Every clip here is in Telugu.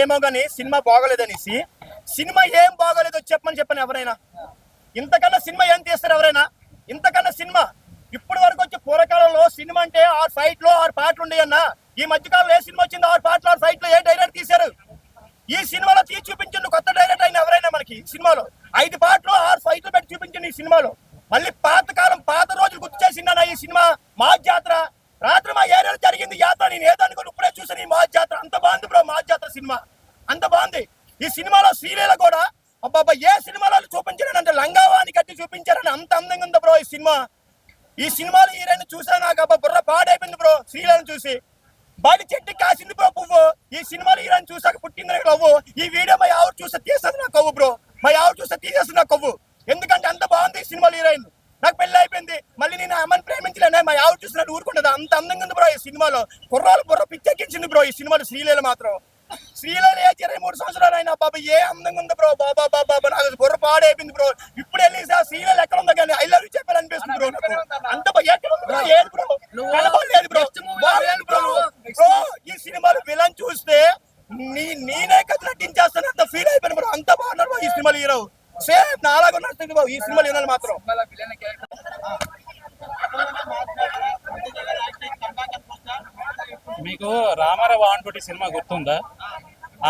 ఏమో కానీ సినిమా బాగోలేదనేసి, సినిమా ఏం బాగోలేదో చెప్పని ఎవరైనా? ఇంతకన్నా సినిమా ఏం తీస్తారు ఎవరైనా? ఇంతకన్నా సినిమా ఇప్పటి వరకు వచ్చి పూర్వకాలంలో సినిమా అంటే 6 ఫైట్లు 6 పాటలు ఉండేవి అన్న. ఈ మధ్యకాలంలో ఏ సినిమా వచ్చింది 6 పాటలు 6 ఫైట్లు? ఏ డైరెక్టర్ తీశారు? ఈ సినిమాలో తీసి చూపించండి కొత్త డైరెక్టర్ అయిన ఎవరైనా మనకి. సినిమాలో 5 పాటలు 6 ఫైట్లు పెట్టి చూపించండి ఈ సినిమాలో. మళ్ళీ పాత రోజులు గుర్తు చేసిందన్న ఈ సినిమా. మా జాతర రాత్రి మా ఏరియాలో జరిగింది యాత్ర. నేను ఏదనుకుని ఇప్పుడే చూసాను ఈ మా జాతర. అంత బాగుంది బ్రో మా జాతర సినిమా, అంత బాగుంది. ఈ సినిమాలో శ్రీలీల కూడా అబ్బాబ్బా ఏ సినిమాలో చూపించారని లంగావాణి కట్టి చూపించారని అంత అందంగా ఉంది బ్రో ఈ సినిమా. ఈ సినిమాలో హీరోయిన్ చూసా నాకు అబ్బా బుర్ర పాడైపోయింది బ్రో. శ్రీలీలను చూసి బడి చెట్టు కాసింది బ్రో పువ్వు. ఈ సినిమాలో హీరోయిన్ చూసాక పుట్టింది నాకు కవ్వు. ఈ వీడియో మా ఆవిడ చూస్తే తీసేది నా కవ్వు బ్రో. మా ఆవిడ చూస్తే తీసేస్తుంది నా కవ్వు. ఎందుకంటే అంత బాగుంది ఈ సినిమాలో హీరోయిన్. నాకు పెళ్లి అయిపోయింది, మళ్ళీ నేను అమ్మని ప్రేమించలేనే. మా ఆవిడ చూసినట్టు ఊరుకుంటుంది, అంత అందంగా ఉంది బ్రో ఈ సినిమాలో. కుర్రాలు బుర్ర పిచ్చెక్కించింది బ్రో ఈ సినిమాలో శ్రీలీల మాత్రం. శ్రీలీల ఏజ్ 23 సంవత్సరాలు అయినా బాబా ఏ అందంగా ఉంది బ్రో. బాబా నాకు బుర్ర పాడైపోయింది బ్రో. ఇప్పుడు వెళ్ళి శ్రీలీల ఎక్కడ ఉందో కానీ ఐ లవ్ యూ చెప్పాలనిపిస్తుంది బ్రో. అంత ఎక్కడ ఉంది బ్రో? ఏది బ్రో కనబడలేదు బ్రో. బ్రో ఈ సినిమాలో విలన్ చూస్తే నేనే కదా నటించేస్తాను అంత ఫీల్ అయిపోయాను బ్రో. అంత బాగున్నాడు ఈ సినిమాలో హీరో. సేమ్ నాలాగా నడుస్తుంది బ్రో ఈ సినిమాలో హీరోలు మాత్రం. మీకు రామారావు ఆన్పుటి సినిమా గుర్తుందా?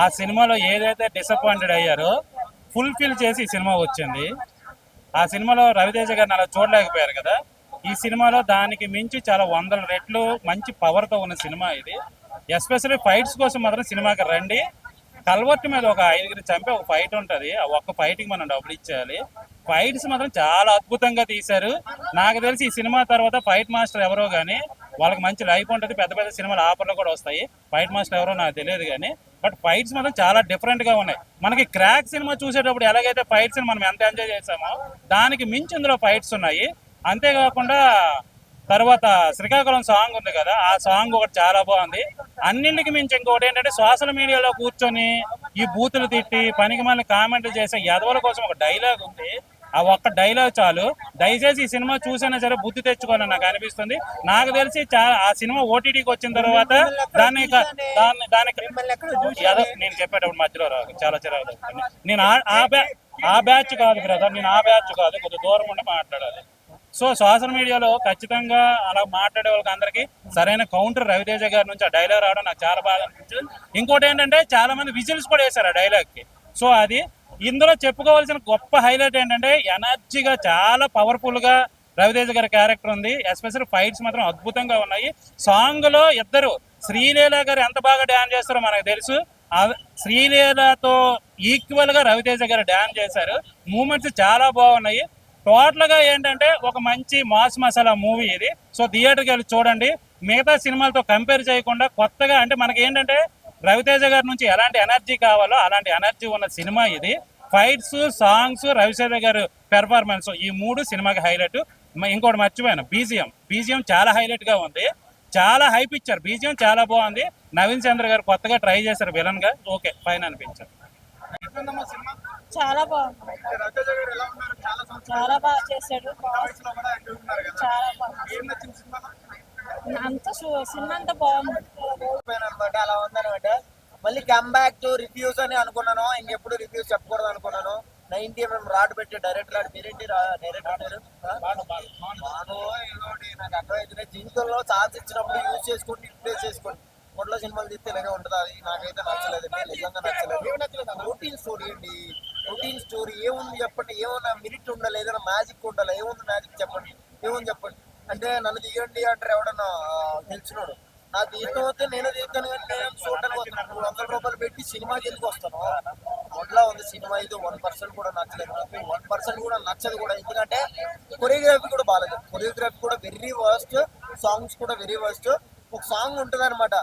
ఆ సినిమాలో ఏదైతే డిసప్పాయింటెడ్ అయ్యారో ఫుల్ఫిల్ చేసి ఈ సినిమా వచ్చింది. ఆ సినిమాలో రవితేజ గారిని అలా చూడలేకపోయారు కదా. ఈ సినిమాలో దానికి మించి చాలా 100 రెట్లు మంచి పవర్తో ఉన్న సినిమా ఇది. ఎస్పెషల్లీ ఫైట్స్ కోసం మాత్రం సినిమాకి రండి. కల్వర్ట్ మీద ఒక 5గురిని చంపి ఒక ఫైట్ ఉంటుంది. ఆ ఒక్క ఫైట్కి మనం డబ్బులు ఇచ్చేయాలి. ఫైట్స్ మాత్రం చాలా అద్భుతంగా తీశారు. నాకు తెలిసి ఈ సినిమా తర్వాత ఫైట్ మాస్టర్ ఎవరో కానీ వాళ్ళకి మంచి లైఫ్ ఉంటుంది. పెద్ద పెద్ద సినిమాలు ఆఫర్లు కూడా వస్తాయి. ఫైట్ మాస్టర్ ఎవరో నాకు తెలియదు కానీ బట్ ఫైట్స్ మాత్రం చాలా డిఫరెంట్గా ఉన్నాయి. మనకి క్రాక్ సినిమా చూసేటప్పుడు ఎలాగైతే ఫైట్స్ మనం ఎంత ఎంజాయ్ చేసామో దానికి మించి ఇందులో ఫైట్స్ ఉన్నాయి. అంతేకాకుండా తర్వాత శ్రీకాకుళం సాంగ్ ఉంది కదా, ఆ సాంగ్ ఒకటి చాలా బాగుంది. అన్నింటికి మించి ఇంకొకటి ఏంటంటే సోషల్ మీడియాలో కూర్చొని ఈ బూతులు తిట్టి పనికి మళ్ళీ కామెంట్లు చేసే యదవుల కోసం ఒక డైలాగ్ ఉంది. ఆ ఒక్క డైలాగ్ చాలు. దయచేసి ఈ సినిమా చూసైనా సరే బుద్ధి తెచ్చుకోవాలని నాకు అనిపిస్తుంది. నాకు తెలిసి ఆ సినిమా ఓటీటీకి వచ్చిన తర్వాత దానికి నేను చెప్పేటప్పుడు మధ్యలో రాదు చాలా చిరాకు. నేను ఆ బ్యాచ్ కాదు బ్రదర్, నేను ఆ బ్యాచ్ కాదు, కొద్దిగా దూరం ఉండి మాట్లాడాలి. సో సోషల్ మీడియాలో ఖచ్చితంగా అలా మాట్లాడే వాళ్ళకి అందరికీ సరైన కౌంటర్ రవితేజ గారి నుంచి ఆ డైలాగ్ రావడం నాకు చాలా బాగా అనిపించింది. ఇంకోటి ఏంటంటే చాలా మంది విజిల్స్ కూడా వేశారు ఆ డైలాగ్కి. సో అది ఇందులో చెప్పుకోవాల్సిన గొప్ప హైలైట్ ఏంటంటే ఎనర్జీగా చాలా పవర్ఫుల్గా రవితేజ గారి క్యారెక్టర్ ఉంది. ఎస్పెషల్ ఫైట్స్ మాత్రం అద్భుతంగా ఉన్నాయి. సాంగ్లో ఇద్దరు శ్రీలీల గారు ఎంత బాగా డ్యాన్స్ చేస్తారో మనకు తెలుసు. శ్రీలీలతో ఈక్వల్గా రవితేజ గారు డ్యాన్స్ చేశారు. మూమెంట్స్ చాలా బాగున్నాయి. టోటల్గా ఏంటంటే ఒక మంచి మాస్ మసాలా మూవీ ఇది. సో థియేటర్కి వెళ్ళి చూడండి. మిగతా సినిమాలతో కంపేర్ చేయకుండా కొత్తగా అంటే మనకి ఏంటంటే రవితేజ గారి నుంచి ఎలాంటి ఎనర్జీ కావాలో అలాంటి ఎనర్జీ ఉన్న సినిమా ఇది. ఫైట్స్, సాంగ్స్, రవితేజ గారు పెర్ఫార్మెన్స్ ఈ 3 సినిమాకి హైలైట్. ఇంకోటి మర్చిపోయాను, బీజిఎం చాలా హైలైట్గా ఉంది. చాలా హైప్ ఇచ్చారు. బీజిఎం చాలా బాగుంది. నవీన్ చంద్ర గారు కొత్తగా ట్రై చేశారు విలన్ గా. ఓకే ఫైన్ అనిపించారు. చాలా బాగుంది, చాలా బాగా చేశాడు. చాలా బాగుంది అంత సినిమా అంతా బాగుంది అనమాట. అలా ఉందనమాట. మళ్ళీ కమ్ బ్యాక్ టు రివ్యూస్ అని అనుకున్నాను. ఇంకెప్పుడు రివ్యూస్ చెప్పకూడదు అనుకున్నాను. 90mm రాడ్ పెట్టి డైరెక్టర్ మీరేంటి డైరెక్టర్ నాకు అర్థమైతే జీవితంలో ఛాన్స్ ఇచ్చినప్పుడు యూజ్ చేసుకోండి, రిప్లేస్ చేసుకోండి. మొదట్లో సినిమాలు తీస్తే ఇలాగే ఉంటుంది. అది నాకైతే నచ్చలేదు, నిజంగా నచ్చలేదు. రొటీన్ స్టోరీ అండి, రొటీన్ స్టోరీ. ఏముంది చెప్పండి, ఏమన్నా మెరిట్ ఉండాలి, ఏదైనా మ్యాజిక్ ఉండాలి. ఏముంది మ్యాజిక్ చెప్పండి, ఏముంది చెప్పండి. అంటే నన్ను తీయండి అంటారు ఎవడన్నా తెలిసినోడు. నాకు ఇష్టం వస్తే నేనే తీస్తాను, కానీ నేను చూడడానికి వస్తున్నాను. 300 రూపాయలు పెట్టి సినిమాకి ఎందుకు వస్తాను? అట్లా ఉంది సినిమా. ఇది 1% కూడా నచ్చలేదు నాకు, 1% కూడా నచ్చదు కూడా. ఎందుకంటే కొరియోగ్రఫీ కూడా బాగాలేదు, కొరియోగ్రఫీ కూడా వెరీ వర్స్ట్, సాంగ్స్ కూడా వెరీ వర్స్ట్. ఒక సాంగ్ ఉంటుంది అనమాట,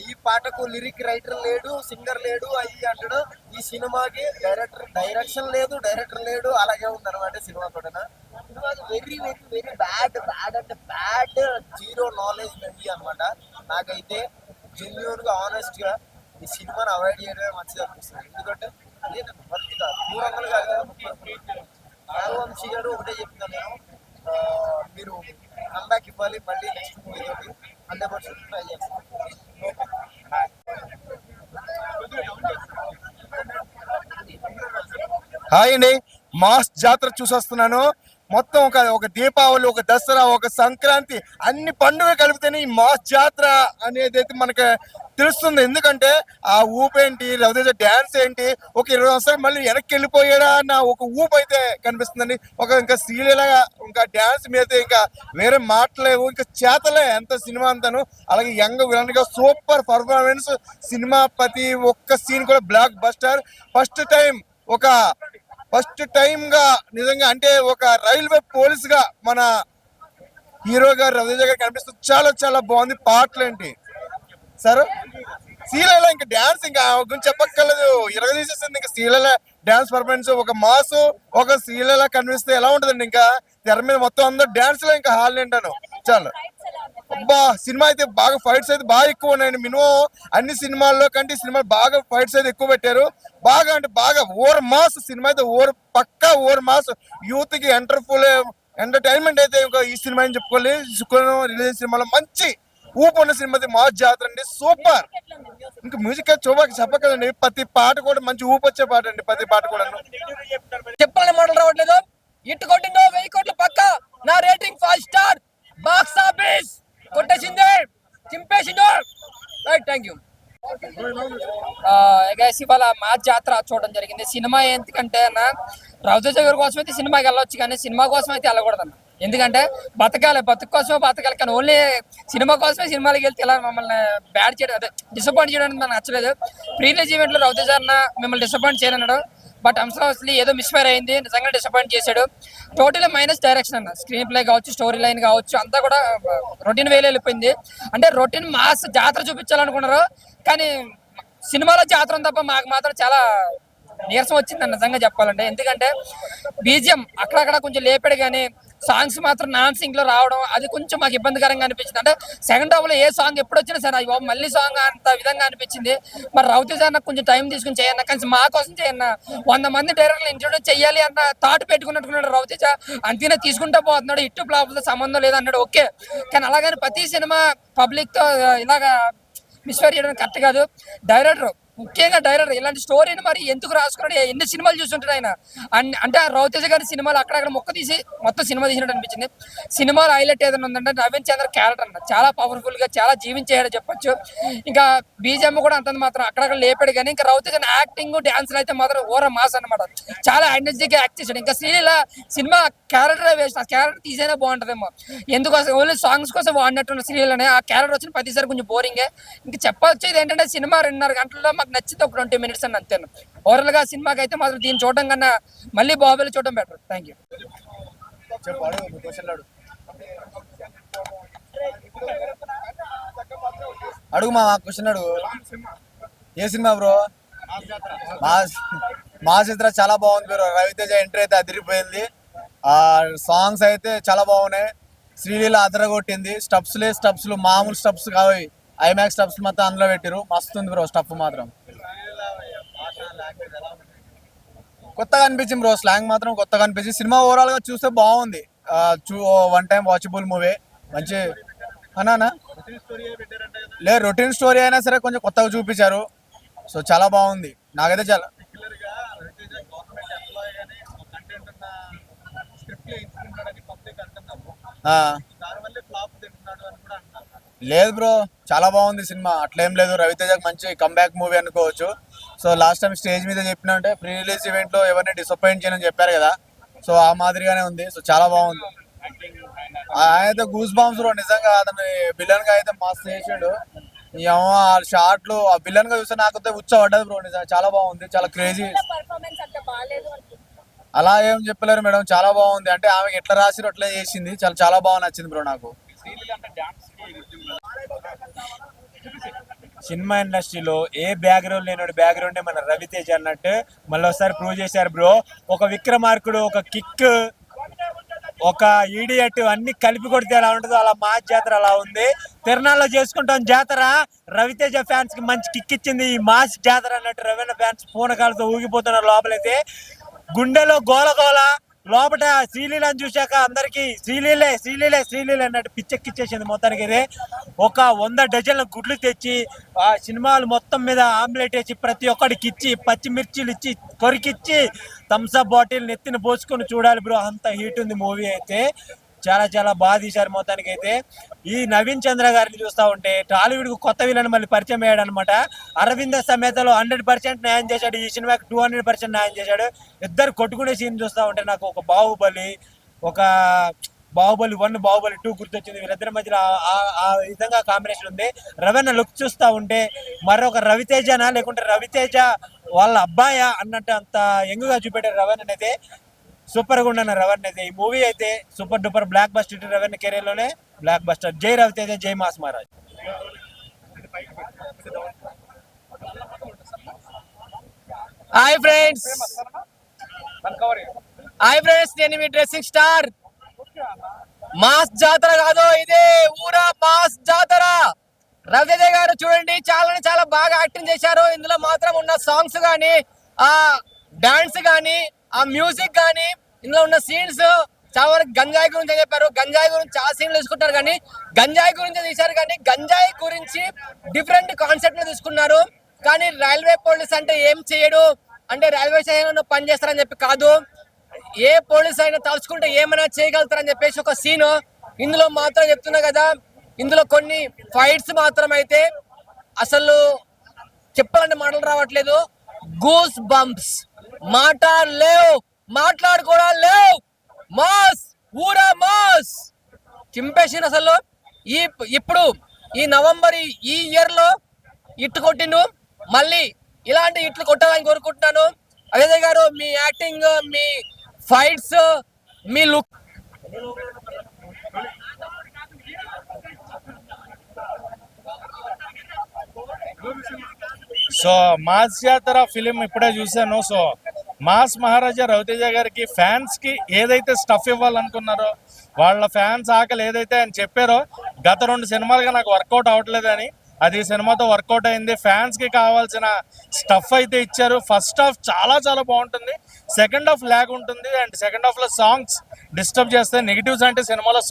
ఈ పాటకు లిరిక్ రైటర్ లేడు, సింగర్ లేడు అయ్యి అంటాడు. ఈ సినిమాకి డైరెక్షన్ లేదు, డైరెక్టర్ లేడు, అలాగే ఉందన్నమాట సినిమా కూడా. Cinema very very very bad అంటే బ్యాడ్, జీరో నాలెడ్జ్ మూవీ అనమాట. నాకైతే జెన్యూన్ గా ఆనెస్ట్ గా ఈ సినిమాని అవాయిడ్ చేయడమే మంచిది అనిపిస్తుంది. ఎందుకంటే అదే వర్త్ కాదు, 300 కాదు కదా. నాగవంశీ గారు ఒకటే చెప్తాను నేను, మీరు కంబ్యాక్ ఇవ్వాలి మళ్ళీ నెక్స్ట్ మూవీ తోటి 100% ట్రై చేస్తాను. హాయ్ అండి, మాస్ జాతర చూసొస్తున్నాను. మొత్తం ఒక దీపావళి, ఒక దసరా, ఒక సంక్రాంతి, అన్ని పండుగ కలిపితేనే ఈ మాస్ జాతర అనేది అయితే మనకు తెలుస్తుంది. ఎందుకంటే ఆ ఊపు ఏంటి, రవితేజ డ్యాన్స్ ఏంటి, ఒక 20 సంవత్సరాలు మళ్ళీ వెనక్కి వెళ్ళిపోయాడా అన్న ఒక ఊపు అయితే కనిపిస్తుందండి. ఇంకా శ్రీలీలగా ఇంకా డ్యాన్స్ మీద ఇంకా వేరే మాటలేవు, ఇంకా చేతలే ఎంత సినిమా అంతాను. అలాగే యంగ్ విలన్ గా సూపర్ పర్ఫార్మెన్స్, సినిమా ప్రతి ఒక్క సీన్ కూడా బ్లాక్ బస్టర్. ఫస్ట్ టైం గా నిజంగా అంటే ఒక రైల్వే పోలీస్ గా మన హీరో గారు రవితేజ గారు కనిపిస్తుంది. చాలా చాలా బాగుంది. పాటలు ఏంటి సార్, శ్రీలీల ఇంకా డాన్స్ ఇంకా గురించి చెప్పక్కర్లేదు, ఇరగదీసేసింది. ఇంకా శ్రీలీల డాన్స్ పర్ఫార్మెన్స్ ఒక మాసు, ఒక శ్రీలీల కనిపిస్తే ఎలా ఉంటుందండి. ఇంకా తెర మీద మొత్తం అందరూ డాన్స్ లో ఇంకా హాల్ నింటాను. చాలా అబ్బా, సినిమా అయితే బాగా ఫైట్స్ అయితే బాగా ఎక్కువ ఉన్నాయండి. మినిమం అన్ని సినిమాల్లో కంటే సినిమా బాగా ఫైట్స్ అయితే ఎక్కువ పెట్టారు. బాగా అంటే బాగా ఓవర్ మాస్ సినిమా అయితే పక్కా ఓవర్ మాస్. యూత్ కి ఎంటర్టైన్మెంట్ అయితే ఇంకా ఈ సినిమా అని చెప్పుకోవాలి. శుక్రవారం రిలీజ్ సినిమాలో మంచి ఊపు ఉన్న సినిమా మాస్ జాతర అండి, సూపర్. ఇంకా మ్యూజిక్ చెప్పకదండి, ప్రతి పాట కూడా మంచి ఊపు వచ్చే పాట అండి. ప్రతి పాట కూడా చెప్పాలని మాటలు రావట్లేదు. ఇటు కొట్టిందో 1000 కోట్లు పక్క. నా రేటింగ్ 5 స్టార్. బాక్స్ ఆఫీస్ కొట్టేసింది, చింపేసిందో. Right, thank you. ఇవాళ మా జాతర చూడడం జరిగింది. సినిమా ఎందుకంటే అన్న, రవితేజ గారి కోసం అయితే సినిమాకి వెళ్ళొచ్చు, కానీ సినిమా కోసం అయితే వెళ్ళకూడదు అన్న. ఎందుకంటే బతుకు కోసమే బతకాలి, కానీ ఓన్లీ సినిమా కోసమే సినిమాలకి వెళ్తే ఇలా మమ్మల్ని బ్యాడ్ చేయడం, అదే డిసప్పాయింట్ చేయడానికి నాకు నచ్చలేదు. ప్రీ రిలీజ్ ఈవెంట్లో రవితేజ అన్న మిమ్మల్ని డిసప్పాయింట్ చేయనన్నాడు, బట్ అన్ఫార్చునేట్లీ ఏదో మిస్ఫైర్ అయింది. నిజంగా డిసప్పాయింట్ చేశాడు. టోటల్ మైనస్ డైరెక్షన్ అన్న, స్క్రీన్ ప్లే కావచ్చు, స్టోరీ లైన్ కావచ్చు, అంతా కూడా రొటీన్ వేలో వెళ్ళిపోయింది. అంటే రొటీన్ మాస్ జాతర చూపించాలనుకున్నారు, కానీ సినిమాలో జాతర తప్ప మాకు మాత్రం చాలా నీరసం వచ్చింది నిజంగా చెప్పాలంటే. ఎందుకంటే బీజిఎం అక్కడక్కడ కొంచెం లేపాడు, కానీ సాంగ్స్ మాత్రం నాన్ సింగ్ లో రావడం అది కొంచెం మాకు ఇబ్బందికరంగా అనిపించింది. అంటే సెకండ్ హాఫ్ లో ఏ సాంగ్ ఎప్పుడు వచ్చినా సరే అయ్యో మళ్ళీ సాంగ్ అంత విధంగా అనిపించింది. మరి రవితేజ అన్న కొంచెం టైం తీసుకుని చేయన్న, కానీ మా కోసం చేయన్న. 100 మంది డైరెక్టర్లు ఇంట్రొడ్యూస్ చేయాలి అన్న థాట్ పెట్టుకున్నట్టుకున్నాడు రవితేజ. అంతేనా తీసుకుంటా పోతున్నాడు, ఇట్టు ఫ్లాప్తో సంబంధం లేదన్నాడు, ఓకే. కానీ అలాగని ప్రతి సినిమా పబ్లిక్ తో ఇలాగా మిస్ఫైర్ చేయడం కరెక్ట్ కాదు. ముఖ్యంగా డైరెక్టర్ ఇలాంటి స్టోరీని మరి ఎందుకు రాసుకున్నాడు, ఎన్ని సినిమాలు చూస్తుంటాడు ఆయన. అంటే రవితేజ గారి సినిమాలు అక్కడక్కడ మొక్క తీసి మొత్తం సినిమా తీసినట్టు అనిపించింది. సినిమాలో హైలైట్ ఏదైనా ఉందంటే నవీన్ చంద్ర క్యారెక్టర్ అన్న చాలా పవర్ఫుల్ గా చాలా జీవించాడు చెప్పొచ్చు. ఇంకా బీజేఎం కూడా అంత మాత్రం అక్కడక్కడ లేపాడు, కానీ ఇంకా రవితేజ యాక్టింగ్ డాన్స్లు అయితే మాత్రం ఓర మాస్ అనమాట. చాలా ఎనర్జీగా యాక్ట్ చేశాడు. ఇంకా శ్రీలీల సినిమా క్యారెక్టర్ వేస్ట్, ఆ క్యారెక్టర్ తీసేనే బాగుంటుందేమో. ఎందుకోసం ఓన్లీ సాంగ్స్ కోసం వాడినట్టున్న శ్రీలీలనే ఆ క్యారెక్టర్ వచ్చిన ప్రతిసారి కొంచెం బోరింగే. ఇంకా చెప్పొచ్చేది ఏంటంటే సినిమా 2.5 గంటల్లో మాకు నచ్చితే ఒక 20 minutes అని అంతేను. ఓవరాల్ గా సినిమాకి అయితే మాత్రం దీన్ని చూడడం కన్నా మళ్ళీ బాహుబలి చూడడం బెటర్. Thank you. అడుగు మా క్వశ్చన్ అడుగు. ఏ సినిమా బ్రో? మా చిత్ర చాలా బాగుంది బ్రో. రవితేజ ఎంట్రీ అయితే అదిరిపోయింది. ఆ సాంగ్స్ అయితే చాలా బాగున్నాయి. శ్రీలీల అదరగొట్టింది. స్టెప్స్లు మామూలు స్టెప్స్ కావాలి, ఐమాక్స్ స్టెప్స్ మొత్తం అందులో పెట్టారు. మస్తు ఉంది బ్రో స్టెప్ మాత్రం. కొత్తగా అనిపించింది బ్రో, స్లాంగ్ మాత్రం కొత్తగా అనిపించింది. సినిమా ఓవరాల్ గా చూస్తే బాగుంది. 1 time వాచబుల్ మూవీ. మంచి అన్నా లేదు, రొటీన్ స్టోరీ అయినా సరే కొంచెం కొత్తగా చూపించారు. సో చాలా బాగుంది. నాకైతే చాలా లేదు బ్రో, చాలా బాగుంది సినిమా. అట్లేం లేదు, రవితేజకి మంచి కంబ్యాక్ మూవీ అనుకోవచ్చు. సో లాస్ట్ టైం స్టేజ్ మీద చెప్పినా అంటే ప్రీ రిలీజ్ ఈవెంట్ లో ఎవరిని డిసప్పాయింట్ చేయని చెప్పారు కదా, సో ఆ మాదిరిగానే ఉంది. సో చాలా బాగుంది. ఆయన అయితే గూస్ బాంబ్స్ బ్రో, నిజంగా అతను విలన్ గా అయితే మస్తు చేసాడు. షార్ట్లు ఆ విలన్ గా చూస్తే నాకైతే ఉచ్చబడ్డది బ్రో. నిజంగా చాలా బాగుంది, చాలా క్రేజీ. అలా ఏం చెప్పలేరు మేడం, చాలా బాగుంది. అంటే ఆమెకి ఎట్లా రాసిరో అట్లా చేసింది. చాలా చాలా బాగా నచ్చింది బ్రో నాకు. సినిమా ఇండస్ట్రీలో ఏ బ్యాక్గ్రౌండ్ లేని బ్యాక్గ్రౌండ్ మన రవితేజ అన్నట్టు మళ్ళీ ఒకసారి ప్రూవ్ చేశారు బ్రో. ఒక విక్రమార్కుడు, ఒక కిక్, ఒక ఈడియట్ అన్ని కలిపి కొడితే ఎలా ఉంటుందో అలా మా జాతర అలా ఉంది. తిరునాళ్ళలో చేసుకుంటాం జాతర. రవితేజ ఫ్యాన్స్ కి మంచి కిక్ ఇచ్చింది ఈ మాస్ జాతర అన్నట్టు. రవీణ ఫ్యాన్స్ పూనకాలతో ఊగిపోతున్నారు లోపలైతే. గుండెలో గోల లోపల శ్రీలీలని చూశాక అందరికి శ్రీలీలే అన్నట్టు పిచ్చెక్కిచ్చేసింది మొత్తానికి. ఇది ఒక 100 డజన్ల గుడ్లు తెచ్చి ఆ సినిమాలు మొత్తం మీద ఆమ్లెట్ వేసి ప్రతి ఒక్కడికి ఇచ్చి పచ్చిమిర్చిలు ఇచ్చి కొరికిచ్చి థమ్స్అప్ బాటిల్ నెత్తిన పోసుకొని చూడాలి బ్రో. అంత హీట్ ఉంది మూవీ అయితే. చాలా చాలా బాగా తీశారు మొత్తానికి అయితే. ఈ నవీన్ చంద్ర గారిని చూస్తూ ఉంటే టాలీవుడ్ కు కొత్త విలన్ మళ్ళీ పరిచయం అయ్యాడు అనమాట. అరవింద సమేతలో 100% న్యాయం చేశాడు, ఈ సినిమాకి 200% న్యాయం చేశాడు. ఇద్దరు కొట్టుకునే సీన్ చూస్తూ ఉంటే నాకు ఒక బాహుబలి 1, బాహుబలి 2 గుర్తొచ్చింది. వీళ్ళిద్దరి మధ్యలో ఆ విధంగా కాంబినేషన్ ఉంది. రవణ లుక్ చూస్తూ ఉంటే మరొక రవితేజనా లేకుంటే రవితేజ వాళ్ళ అబ్బాయా అన్నట్టు అంత యంగ్గా చూపెట్టారు రవణ అయితే. సూపర్ గా ఉండను రవణ్ అయితే. ఈ మూవీ అయితే super duper block buster. రవణ్ career లోనే బ్లాక్ బస్టర్. జై రవితేజ, జై మాస్ మహారాజ్. హాయ్ ఫ్రెండ్స్, నేను మీ డ్రెస్సింగ్ స్టార్. మాస్ జాతర కాదు ఇది, ఊరా మాస్ జాతర. రవితేజ గారు చూడండి చాలా బాగా యాక్టింగ్ చేశారు. ఇందులో మాత్రం ఉన్న సాంగ్స్ గానీ, ఆ డాన్స్ గానీ, ఆ మ్యూజిక్ గానీ, ఇందులో ఉన్న సీన్స్ చాలా వరకు గంజాయి గురించి చెప్పారు. గంజాయి గురించి చాలా సీన్లు తీసుకుంటారు కానీ గంజాయి గురించి తీశారు, కానీ గంజాయి గురించి డిఫరెంట్ కాన్సెప్ట్ లో తీసుకున్నారు. కానీ రైల్వే పోలీస్ అంటే ఏం చేయడు, అంటే రైల్వే స్టేషన్ పని చేస్తారని చెప్పి కాదు, ఏ పోలీస్ అయినా తలుచుకుంటే ఏమైనా చేయగలుగుతారని చెప్పేసి ఒక సీన్ ఇందులో మాత్రం చెప్తున్నా కదా. ఇందులో కొన్ని ఫైట్స్ మాత్రం అయితే అసలు చెప్పాలంటే మాటలు రావట్లేదు. గూస్ బంప్స్, మాట లేవు, మాట్లాడుకోవడం లేవు. మాస్, ఊరా మాస్ చింపేసిన అసలు. ఇప్పుడు ఈ నవంబర్ ఈ ఇయర్ లో ఇట్టు కొట్టిండు, మళ్ళీ ఇలాంటి ఇట్లు కొట్టాలని కోరుకుంటున్నాను. అజయ్ గారు, మీ యాక్టింగ్, మీ ఫైట్స్, మీ లుక్ సో మాస్ జాతర ఫిలిం ఇప్పుడే చూశాను. సో మాస్ మహారాజా రవితేజ గారికి ఫ్యాన్స్ కి ఏదైతే స్టఫ్ ఇవ్వాలనుకున్నారో, వాళ్ళ ఫ్యాన్స్ ఆకలి ఏదైతే ఆయన చెప్పారో గత 2 సినిమాలుగా నాకు వర్కౌట్ అవ్వట్లేదని, అది సినిమాతో వర్కౌట్ అయింది. ఫ్యాన్స్ కి కావాల్సిన స్టఫ్ అయితే ఇచ్చారు. ఫస్ట్ హాఫ్ చాలా బాగుంటుంది, సెకండ్ హాఫ్ ల్యాగ్ ఉంటుంది. అండ్ సెకండ్ హాఫ్ లో సాంగ్స్ డిస్టర్బ్ చేస్తే, నెగిటివ్స్ అంటే సినిమాలో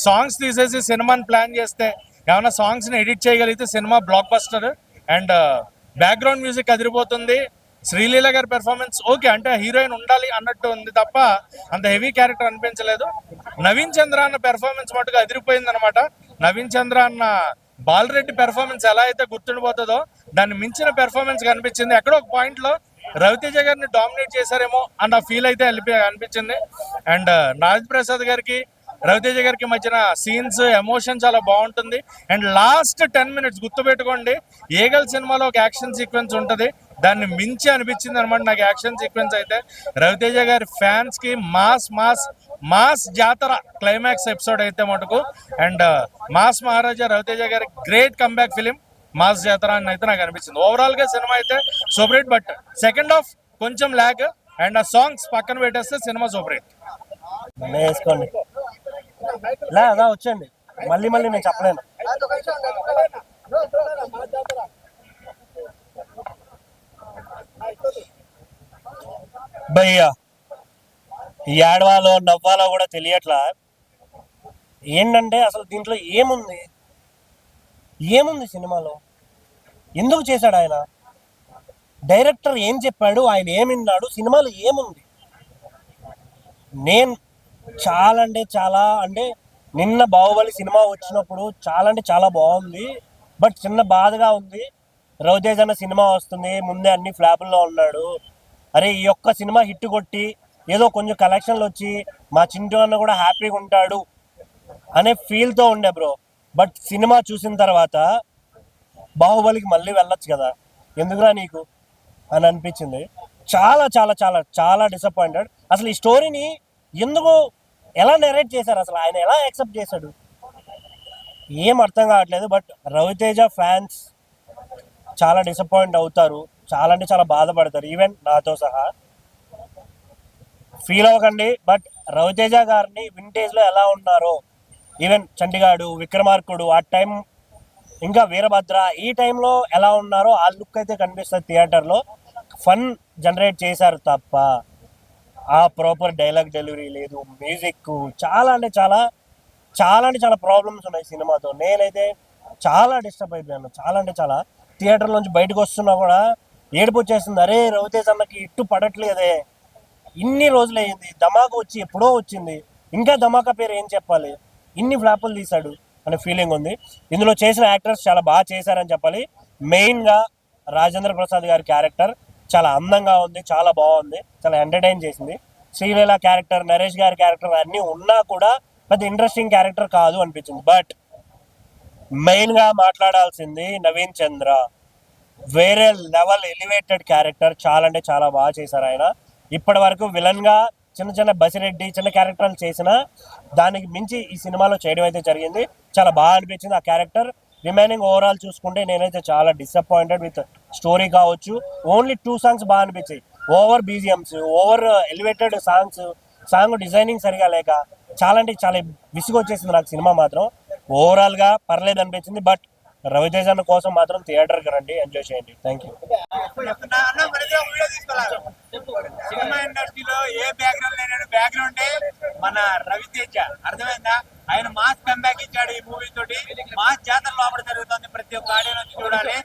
సాంగ్స్ తీసేసి సినిమాని ప్లాన్ చేస్తే, ఏమైనా సాంగ్స్ ని ఎడిట్ చేయగలిగితే cinema block buster. And background music అదిరిపోతుంది. శ్రీలీల గారి పెర్ఫార్మెన్స్ ఓకే, అంటే హీరోయిన్ ఉండాలి అన్నట్టు ఉంది తప్ప అంత హెవీ క్యారెక్టర్ అనిపించలేదు. నవీన్ చంద్ర అన్న పెర్ఫార్మెన్స్ మటుకు అదిరిపోయింది అనమాట. నవీన్ చంద్ర అన్న బాలరెడ్డి పెర్ఫార్మెన్స్ ఎలా అయితే గుర్తుండిపోతుందో దాన్ని మించిన పెర్ఫార్మెన్స్ కనిపించింది. ఎక్కడో ఒక పాయింట్ లో రవితేజ గారిని డామినేట్ చేశారేమో అన్న ఫీల్ అయితే అనిపించింది. అండ్ నాగేంద్ర ప్రసాద్ గారికి రవితేజ గారికి మధ్యన సీన్స్, ఎమోషన్ చాలా బాగుంటుంది. అండ్ లాస్ట్ 10 minutes గుర్తుపెట్టుకోండి, ఏగల్ సినిమాలో ఒక యాక్షన్ సీక్వెన్స్ ఉంటుంది, దాన్ని మించి అనిపించింది అనమాట నాకు యాక్షన్ సీక్వెన్స్ అయితే. రవితేజ గారి ఫ్యాన్స్ కి మాస్ జాతర క్లైమాక్స్ ఎపిసోడ్ అయితే మటుకు. అండ్ మాస్ మహారాజా రవితేజ గారి గ్రేట్ కంబ్యాక్ ఫిలిం మాస్ జాతర అని అయితే నాకు అనిపించింది. ఓవరాల్ గా సినిమా అయితే super hit, but second half కొంచెం ల్యాగ్. అండ్ ఆ సాంగ్స్ పక్కన పెట్టేస్తే సినిమా సూపర్ హిట్. వేసుకోండి, అదా వచ్చండి, మళ్ళీ నేను చెప్పలేను. భయ్యా ఏడవాలో నవ్వాలో కూడా తెలియట్లా. ఏంటంటే అసలు దీంట్లో ఏముంది సినిమాలో? ఎందుకు చేశాడు ఆయన? డైరెక్టర్ ఏం చెప్పాడు, ఆయన ఏమి విన్నాడు, సినిమాలో ఏముంది? నేను చాలా నిన్న బాహుబలి సినిమా వచ్చినప్పుడు చాలా బాగుంది, బట్ చిన్న బాధగా ఉంది. రవితేజ అన్న సినిమా వస్తుంది, ముందే అన్ని ఫ్లాపుల్లో ఉన్నాడు. అరే ఈ ఒక్క సినిమా హిట్ కొట్టి ఏదో కొంచెం కలెక్షన్లు వచ్చి మా చింటూ అన్న కూడా హ్యాపీగా ఉంటాడు అనే ఫీల్తో ఉండే బ్రో. బట్ సినిమా చూసిన తర్వాత బాహుబలికి మళ్ళీ వెళ్ళొచ్చు కదా, ఎందుకురా నీకు అని అనిపించింది. చాలా డిసప్పాయింటెడ్. అసలు ఈ స్టోరీని ఎందుకు ఎలా నెరేట్ చేశారు, అసలు ఆయన ఎలా యాక్సెప్ట్ చేశాడు, ఏం అర్థం కావట్లేదు. బట్ రవితేజ ఫ్యాన్స్ చాలా డిసప్పాయింట్ అవుతారు, చాలా బాధపడతారు, ఈవెన్ నాతో సహా. ఫీల్ అవ్వకండి, బట్ రవితేజ గారిని వింటేజ్లో ఎలా ఉన్నారో, ఈవెన్ చండిగాడు, విక్రమార్కుడు ఆ టైం, ఇంకా వీరభద్ర ఈ టైంలో ఎలా ఉన్నారో ఆ లుక్ అయితే కనిపిస్తుంది థియేటర్లో. ఫన్ జనరేట్ చేశారు తప్ప ఆ ప్రాపర్ డైలాగ్ డెలివరీ లేదు, మ్యూజిక్ చాలా అంటే చాలా చాలా అంటే చాలా ప్రాబ్లమ్స్ ఉన్నాయి సినిమాతో. నేనైతే చాలా డిస్టర్బ్ అయిపోయాను, చాలా అంటే చాలా. థియేటర్ నుంచి బయటకు వస్తున్నా కూడా ఏడుపు వచ్చేస్తుంది. అరే రవితేజ్ అన్నకి ఇట్టు పడట్లేదే, ఇన్ని రోజులు అయింది, ధమాకా వచ్చి ఎప్పుడో వచ్చింది, ఇంకా ధమాకా పేరు ఏం చెప్పాలి, ఇన్ని ఫ్లాపులు తీశాడు అనే ఫీలింగ్ ఉంది. ఇందులో చేసిన యాక్టర్స్ చాలా బాగా చేశారని చెప్పాలి. మెయిన్గా రాజేంద్ర ప్రసాద్ గారి క్యారెక్టర్ చాలా అందంగా ఉంది, చాలా బాగుంది, చాలా ఎంటర్టైన్ చేసింది. శ్రీలీల క్యారెక్టర్, నరేష్ గారి క్యారెక్టర్ అన్నీ ఉన్నా కూడా పెద్ద ఇంట్రెస్టింగ్ క్యారెక్టర్ కాదు అనిపించింది. బట్ మెయిన్గా మాట్లాడాల్సింది నవీన్ చంద్ర, వేరే లెవెల్ ఎలివేటెడ్ క్యారెక్టర్, చాలా అంటే చాలా బాగా చేశారు ఆయన. ఇప్పటి వరకు విలన్గా చిన్న చిన్న బసిరెడ్డి చిన్న క్యారెక్టర్లు చేసిన దానికి మించి ఈ సినిమాలో చేయడం అయితే జరిగింది. చాలా బాగా అనిపించింది ఆ క్యారెక్టర్. రిమైనింగ్ ఓవరాల్ చూసుకుంటే నేనైతే చాలా డిసప్పాయింటెడ్ విత్ స్టోరీ కావచ్చు. ఓన్లీ 2 సాంగ్స్ బాగా అనిపించాయి. Over BGMs, over elevated song designing సరిగా లేక చాలా అంటే చాలా విసుగు వచ్చేసింది నాకు సినిమా మాత్రం. ఓవరాల్గా పర్లేదు అనిపించింది. బట్ రవితేజ్ అన్న కోసం మాత్రం థియేటర్కి రండి, ఎంజాయ్ చేయండి. Thank you. సినిమా ఇండస్ట్రీలో ఏ బ్యాక్గ్రౌండ్ లేని బ్యాక్గ్రౌండ్ మన రవితేజ, అర్థమైందా? ఆయన మాస్ కంబ్యాక్ ఇచ్చాడు ఈ మూవీ తోటి. మాస్ జాతర లోపల జరుగుతుంది, ప్రతి ఒక్క ఆడియన్స్ చూడాలి.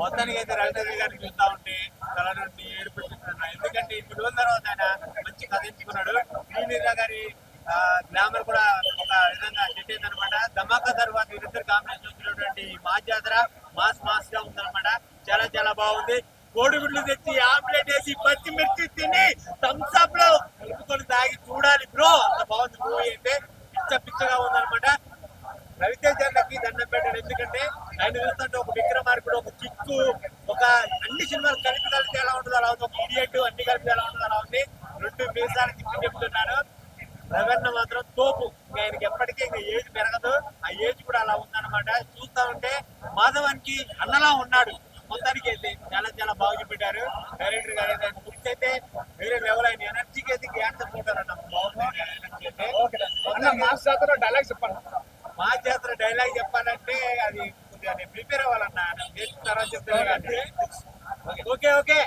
మొత్తానికి అయితే రవితేజ గారిని చూస్తా ఉంటే కళ నుండి ఏర్పడుతున్నా. ఎందుకంటే ఇన్ని రోజుల తర్వాత ఆయన మంచి కథ ఎంచుకున్నాడు. శ్రీలీల గారి గ్లామర్ కూడా ఒక విధంగా సెట్ అయింది అనమాట. ధమాకా తర్వాత వీరిద్దరు కాంబినేషన్ వచ్చినటువంటి మాస్ జాతర మాస్ గా ఉందన్నమాట. చాలా చాలా బాగుంది. కోడిగుడ్లు తెచ్చి ఆమ్లెట్ వేసి పచ్చిమిర్చి తిని థమ్స్ అప్ లో కలుపుకొని తాగి చూడాలి బ్రో, అంత బాగుంది మూవీ అయితే. పిచ్చగా ఉందన్నమాట. రవితేజ్ గారికి దండం పెట్టాడు. ఎందుకంటే ఆయన చూస్తుంటే ఒక విక్రమార్కుడు, ఒక కిక్కు, ఒక అన్ని సినిమాలు కలిపి ఎలా ఉంటుందో అలా ఉంది. ఒక ఇడియట్ అన్ని కలిపి ఎలా ఉంటుందో అలా ఉంది. 2 మీసాలు తిప్పి చెప్తున్నాను. రవణ మాత్రం తోపు. ఆయనకి ఎప్పటికీ ఇంకా ఏజ్ పెరగదు, ఆ ఏజ్ కూడా అలా ఉందన్నమాట. చూస్తా ఉంటే మాధవానికి అన్నలా ఉన్నాడు. మొత్తానికి అయితే చాలా చాలా బాగా చూపెట్టారు డైరెక్టర్ గారు. ఆయన బుక్స్ అయితే వేరే లెవెల్. ఆయన ఎనర్జీకి అయితే గ్యాన్ పోతారన్న. బాగుంది. మాస్ జాతర డైలాగ్ చెప్పాలంటే అది ప్రిపేర్ అవ్వాలన్నా, తర్వాత చెప్తాను. ఓకే.